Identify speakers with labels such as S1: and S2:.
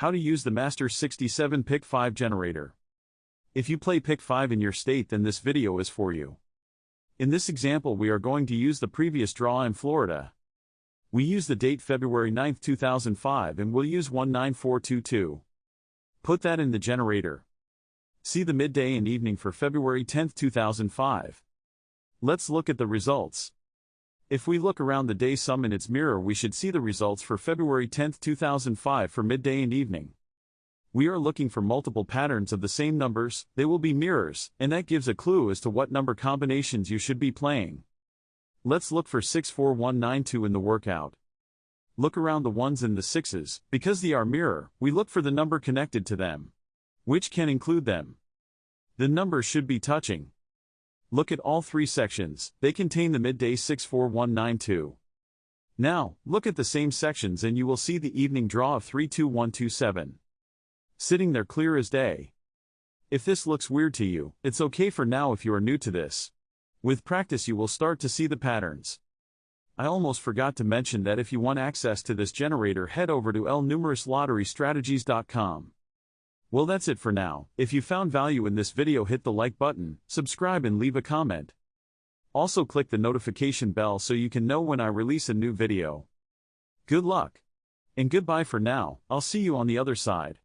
S1: How to use the Master 67 Pick 5 generator. If you play Pick 5 in your state, then this video is for you. In this example we are going to use the previous draw in Florida. We use the date February 9, 2005 and we'll use 19422. Put that in the generator. See the midday and evening for February 10, 2005. Let's look at the results. If we look around the day sum in its mirror, we should see the results for February 10, 2005 for midday and evening. We are looking for multiple patterns of the same numbers, they will be mirrors, and that gives a clue as to what number combinations you should be playing. Let's look for 64192 in the workout. Look around the ones and the sixes, because they are mirror, we look for the number connected to them, which can include them. The number should be touching. Look at all three sections, they contain the midday 64192. Now, look at the same sections and you will see the evening draw of 32127. Sitting there clear as day. If this looks weird to you, it's okay for now if you are new to this. With practice you will start to see the patterns. I almost forgot to mention that if you want access to this generator, head over to numerislotterystrategies.com. Well, that's it for now. If you found value in this video, hit the like button, subscribe and leave a comment. Also click the notification bell so you can know when I release a new video. Good luck. And goodbye for now, I'll see you on the other side.